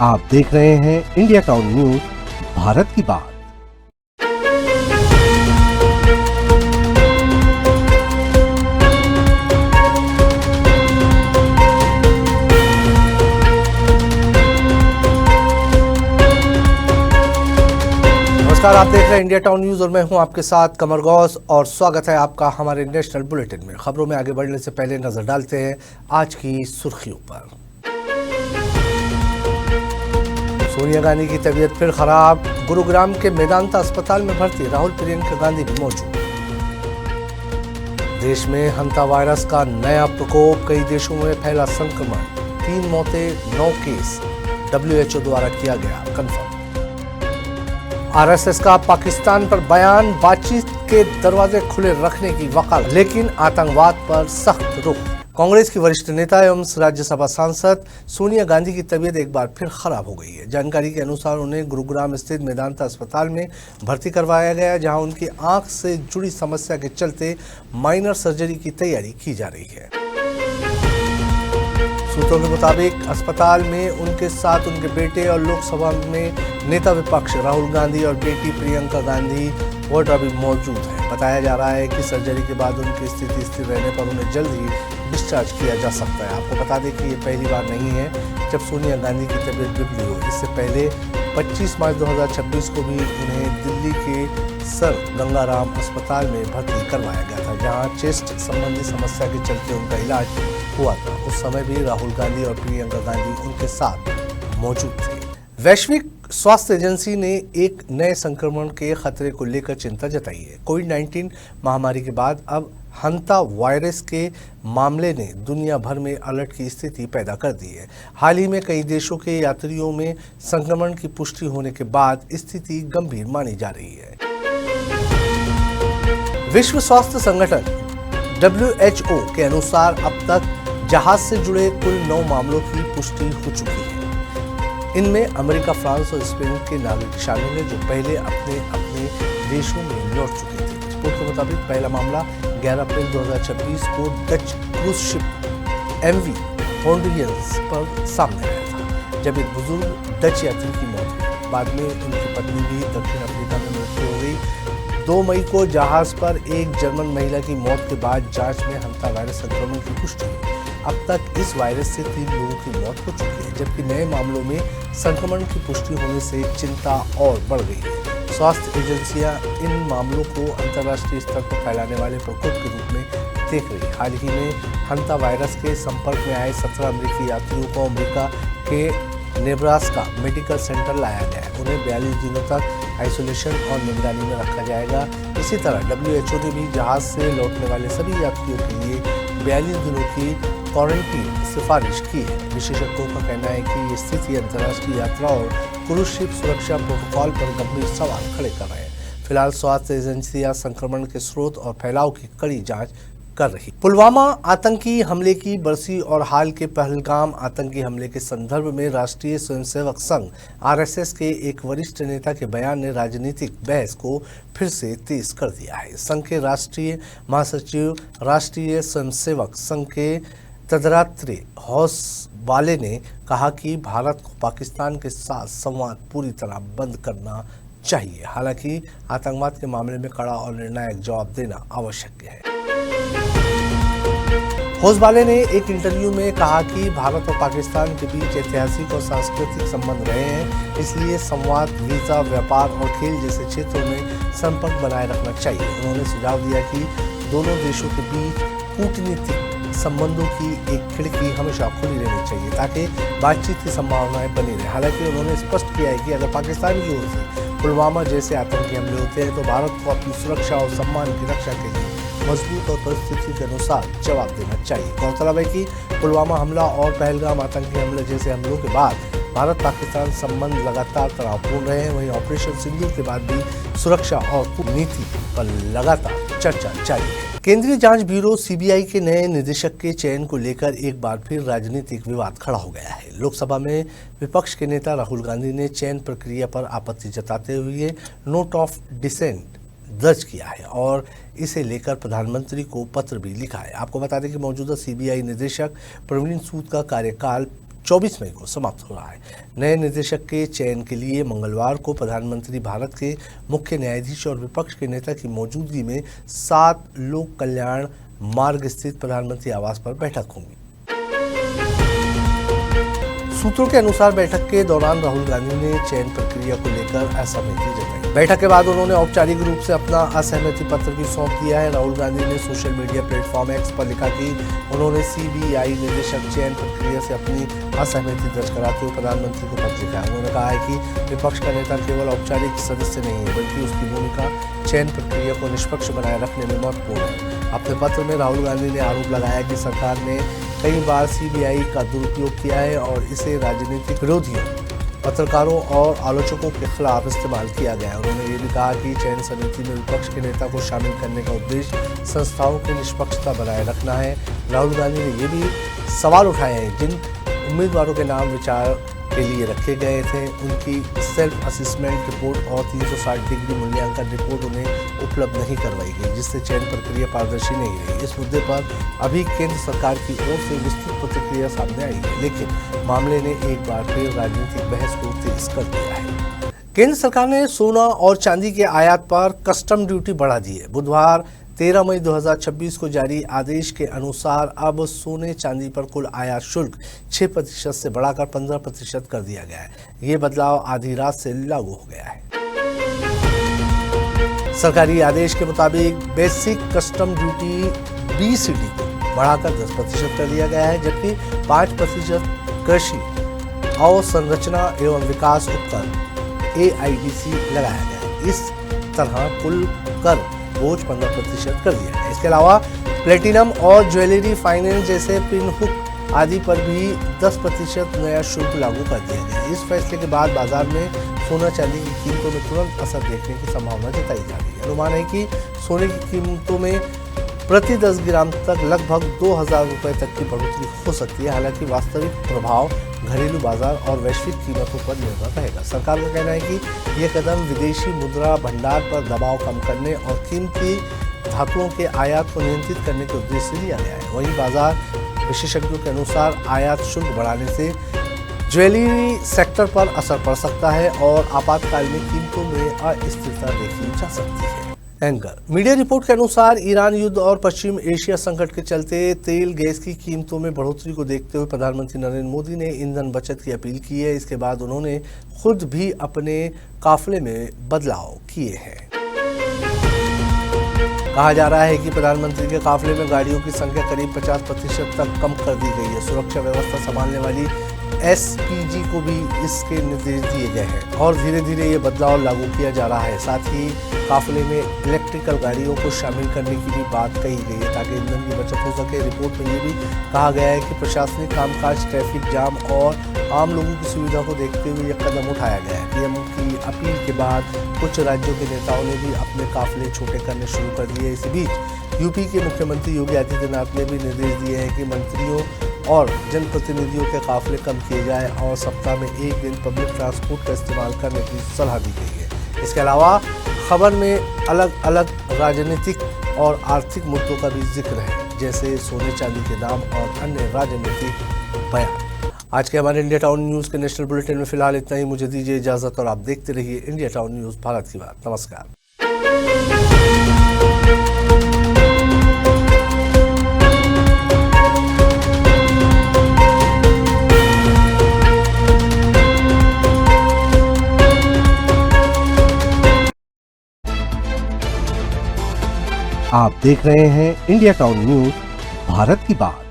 आप देख रहे हैं इंडिया टाउन न्यूज, भारत की बात। नमस्कार, आप देख रहे हैं इंडिया टाउन न्यूज और मैं हूं आपके साथ कमर गौस और स्वागत है आपका हमारे नेशनल बुलेटिन में। खबरों में आगे बढ़ने से पहले नजर डालते हैं आज की सुर्खियों पर। सोनिया गांधी की तबीयत फिर खराब, गुरुग्राम के मेदांता अस्पताल में भर्ती राहुल प्रियंका गांधी भी मौजूद। देश में हंता वायरस का नया प्रकोप, कई देशों में फैला संक्रमण, 3 मौतें 9 केस WHO द्वारा किया गया कंफर्म। RSS का पाकिस्तान पर बयान, बातचीत के दरवाजे खुले रखने की वकालत, लेकिन आतंकवाद पर सख्त रुख। कांग्रेस की वरिष्ठ नेता एवं राज्यसभा सांसद सोनिया गांधी की तबीयत एक बार फिर खराब हो गई है। जानकारी के अनुसार उन्हें गुरुग्राम स्थित मेदांता अस्पताल में भर्ती करवाया गया, जहां उनकी आंख से जुड़ी समस्या के चलते माइनर सर्जरी की तैयारी की जा रही है। सूत्रों के मुताबिक अस्पताल में उनके साथ उनके बेटे और लोकसभा में नेता विपक्ष राहुल गांधी और बेटी प्रियंका गांधी वोट अभी मौजूद है। बताया जा रहा है कि सर्जरी के बाद उनकी स्थिति स्थिर रहने पर उन्हें जल्द ही डिस्चार्ज किया जा सकता है। आपको बता दें कि ये पहली बार नहीं है जब सोनिया गांधी की तबीयत बिगड़ी हो। इससे पहले 25 मार्च 2026 को भी उन्हें दिल्ली के सर गंगाराम अस्पताल में भर्ती करवाया गया था, जहां चेस्ट संबंधी समस्या के चलते उनका इलाज हुआ था। उस समय भी राहुल गांधी और प्रियंका गांधी उनके साथ मौजूद थे। वैश्विक स्वास्थ्य एजेंसी ने एक नए संक्रमण के खतरे को लेकर चिंता जताई है। कोविड-19 महामारी के बाद अब हंता वायरस के मामले ने दुनिया भर में अलर्ट की स्थिति पैदा कर दी है। हाल ही में कई देशों के यात्रियों में संक्रमण की पुष्टि होने के बाद स्थिति गंभीर मानी जा रही है। विश्व स्वास्थ्य संगठन WHO के अनुसार अब तक जहाज से जुड़े कुल 9 मामलों की पुष्टि हो चुकी है। इनमें अमेरिका, फ्रांस और स्पेन के नागरिक शामिल हैं, जो पहले अपने अपने देशों में लौट चुके थे। रिपोर्ट के मुताबिक पहला मामला 11 अप्रैल 2026 को डच क्रूज शिप MV होंडुरियंस पर सामने आया था, जब एक बुजुर्ग डच यात्री की मौत हुई। बाद में उनकी पत्नी भी दक्षिण अफ्रीका में मृत्यु हो गई। 2 मई को जहाज पर एक जर्मन महिला की मौत के बाद जांच में हंता वायरस संक्रमण की पुष्टि हुई। अब तक इस वायरस से 3 लोगों की मौत हो चुकी है, जबकि नए मामलों में संक्रमण की पुष्टि होने से चिंता और बढ़ गई है। स्वास्थ्य एजेंसियां इन मामलों को अंतर्राष्ट्रीय स्तर पर फैलाने वाले प्रकोप के रूप में देख रही है। हाल ही में हंता वायरस के संपर्क में आए 17 अमेरिकी यात्रियों को अमेरिका के नेब्रास्का मेडिकल सेंटर लाया गया है। उन्हें 42 दिनों तक आइसोलेशन और निगरानी में रखा जाएगा। इसी तरह WHO ने भी जहाज से लौटने वाले सभी यात्रियों के लिए 42 दिनों की क्वारंटीन सिफारिश की है। विशेषज्ञों का कहना है कि ये स्थिति अंतर्राष्ट्रीय यात्रा और क्रूज शिप सुरक्षा प्रोटोकॉल पर गंभीर सवाल खड़े कर रहे हैं। फिलहाल स्वास्थ्य एजेंसियां संक्रमण के स्रोत और फैलाव की कड़ी जांच कर रही। पुलवामा आतंकी हमले की बरसी और हाल के पहलगाम आतंकी हमले के संदर्भ में राष्ट्रीय स्वयंसेवक संघ RSS के एक वरिष्ठ नेता के बयान ने राजनीतिक बहस को फिर से तेज कर दिया है। संघ के राष्ट्रीय महासचिव राष्ट्रीय स्वयंसेवक संघ के तदरात्रे हौसवाले ने कहा कि भारत को पाकिस्तान के साथ संवाद पूरी तरह बंद करना चाहिए। हालांकि आतंकवाद के मामले में कड़ा और निर्णायक जवाब देना आवश्यक है। हौसवाले ने एक इंटरव्यू में कहा कि भारत और पाकिस्तान के बीच ऐतिहासिक और सांस्कृतिक संबंध रहे हैं, इसलिए संवाद, वीजा, व्यापार और खेल जैसे क्षेत्रों में संपर्क बनाए रखना चाहिए। उन्होंने सुझाव दिया कि दोनों देशों के बीच कूटनीतिक संबंधों की एक खिड़की हमेशा खुली रहनी चाहिए ताकि बातचीत की संभावनाएं बनी रहे। हालांकि उन्होंने स्पष्ट किया है कि अगर पाकिस्तान की ओर से पुलवामा जैसे आतंकी हमले होते हैं तो भारत को अपनी सुरक्षा और सम्मान की रक्षा के लिए मजबूत और परिस्थिति के अनुसार जवाब देना चाहिए। गौरतलब है कि पुलवामा हमला और पहलगाम आतंकी हमले जैसे हमलों के बाद भारत पाकिस्तान संबंध लगातार तनावपूर्ण रहे हैं। वहीं ऑपरेशन सिंदूर के बाद भी सुरक्षा और कूटनीति पर लगातार चर्चा जारी है। केंद्रीय जांच ब्यूरो CBI के नए निदेशक के चयन को लेकर एक बार फिर राजनीतिक विवाद खड़ा हो गया है। लोकसभा में विपक्ष के नेता राहुल गांधी ने चयन प्रक्रिया पर आपत्ति जताते हुए नोट ऑफ डिसेंट दर्ज किया है और इसे लेकर प्रधानमंत्री को पत्र भी लिखा है। आपको बता दें कि मौजूदा CBI निदेशक प्रवीण सूद का कार्यकाल 24 मई को समाप्त हो रहा है। नए निदेशक के चयन के लिए मंगलवार को प्रधानमंत्री भारत के मुख्य न्यायाधीश और विपक्ष के नेता की मौजूदगी में 7 लोक कल्याण मार्ग स्थित प्रधानमंत्री आवास पर बैठक होगी। सूत्रों के अनुसार बैठक के दौरान राहुल गांधी ने चयन प्रक्रिया को लेकर असहमति जताई। बैठक के बाद उन्होंने औपचारिक रूप से अपना असहमति पत्र भी सौंप दिया है। राहुल गांधी ने सोशल मीडिया प्लेटफॉर्म एक्स पर लिखा कि उन्होंने सीबीआई निदेशक चयन प्रक्रिया से अपनी असहमति दर्ज कराते हुए प्रधानमंत्री को पत्र लिखा है। उन्होंने कहा है कि विपक्ष का नेता केवल औपचारिक सदस्य नहीं है, बल्कि उसकी भूमिका चयन प्रक्रिया को निष्पक्ष बनाए रखने में महत्वपूर्ण है। अपने पत्र में राहुल गांधी ने आरोप लगाया कि सरकार ने कई बार सीबीआई का दुरुपयोग किया है और इसे राजनीतिक विरोधियों, पत्रकारों और आलोचकों के खिलाफ इस्तेमाल किया गया है। उन्होंने ये भी कहा कि चयन समिति में विपक्ष के नेता को शामिल करने का उद्देश्य संस्थाओं की निष्पक्षता बनाए रखना है। राहुल गांधी ने ये भी सवाल उठाए हैं जिन उम्मीदवारों के नाम विचार के लिए रखे गए थे, उनकी सेल्फ असेसमेंट रिपोर्ट और 360 डिग्री मूल्यांकन रिपोर्ट उन्हें उपलब्ध नहीं करवाई गई, जिससे चयन प्रक्रिया पारदर्शी नहीं रही। इस मुद्दे पर अभी केंद्र सरकार की ओर से विस्तृत प्रतिक्रिया सामने आई है, लेकिन मामले ने एक बार फिर राजनीतिक बहस को तेज कर दिया है। केंद्र सरकार ने सोना और चांदी के आयात पर कस्टम ड्यूटी बढ़ा दी है। बुधवार 13 मई 2026 को जारी आदेश के अनुसार अब सोने चांदी पर कुल आयात शुल्क 6% से बढ़ाकर 15% कर दिया गया है। ये बदलाव आधी रात से लागू हो गया है। सरकारी आदेश के मुताबिक बेसिक कस्टम ड्यूटी BCD को बढ़ाकर 10% कर दिया गया है, जबकि 5% कृषि अवसंरचना एवं विकास उपकर AIDC लगाया गया है। इस तरह कुल कर बोझ 15% कर दिया है। इसके अलावा प्लेटिनम और ज्वेलरी फाइनेंस जैसे पिन हुक आदि पर भी 10% नया शुल्क लागू कर दिया गया है। इस फैसले के बाद बाजार में सोना चांदी की कीमतों में तुरंत असर देखने की संभावना जताई जा रही है। अनुमान है कि सोने की कीमतों में प्रति 10 ग्राम तक लगभग 2000 रुपये तक की बढ़ोतरी हो सकती है। हालांकि वास्तविक प्रभाव घरेलू बाजार और वैश्विक कीमतों पर निर्भर रहेगा। सरकार का कहना है कि यह कदम विदेशी मुद्रा भंडार पर दबाव कम करने और कीमती धातुओं के आयात को नियंत्रित करने के उद्देश्य से लिया गया है। वहीं बाजार विशेषज्ञों के अनुसार आयात शुल्क बढ़ाने से ज्वेलरी सेक्टर पर असर पड़ सकता है और आपातकाल में कीमतों में अस्थिरता देखी जा सकती है। एंकर मीडिया रिपोर्ट के अनुसार ईरान युद्ध और पश्चिम एशिया संकट के चलते तेल गैस की कीमतों में बढ़ोतरी को देखते हुए प्रधानमंत्री नरेंद्र मोदी ने ईंधन बचत की अपील की है। इसके बाद उन्होंने खुद भी अपने काफिले में बदलाव किए हैं। कहा जा रहा है कि प्रधानमंत्री के काफिले में गाड़ियों की संख्या करीब 50% तक कम कर दी गई है। सुरक्षा व्यवस्था संभालने वाली SPG को भी इसके निर्देश दिए गए हैं और धीरे धीरे ये बदलाव लागू किया जा रहा है। साथ ही काफिले में इलेक्ट्रिकल गाड़ियों को शामिल करने की भी बात कही गई है ताकि ईंधन की बचत हो सके। रिपोर्ट में ये भी कहा गया है कि प्रशासनिक कामकाज, ट्रैफिक जाम और आम लोगों की सुविधा को देखते हुए यह कदम उठाया गया है। PM की अपील के बाद कुछ राज्यों के नेताओं ने भी अपने काफिले छोटे करने शुरू कर दिए। इसी बीच यूपी के मुख्यमंत्री योगी आदित्यनाथ ने भी निर्देश दिए हैं कि मंत्रियों और जनप्रतिनिधियों के काफिले कम किए जाए और सप्ताह में एक दिन पब्लिक ट्रांसपोर्ट का इस्तेमाल करने की सलाह दी गई है। इसके अलावा खबर में अलग अलग राजनीतिक और आर्थिक मुद्दों का भी जिक्र है, जैसे सोने चांदी के दाम और अन्य राजनीतिक बयान। आज के हमारे इंडिया टाउन न्यूज़ के नेशनल बुलेटिन में फिलहाल इतना ही। मुझे दीजिए इजाज़त और आप देखते रहिए इंडिया टाउन न्यूज़, भारत की बात। नमस्कार। आप देख रहे हैं इंडिया टाउन न्यूज़, भारत की बात।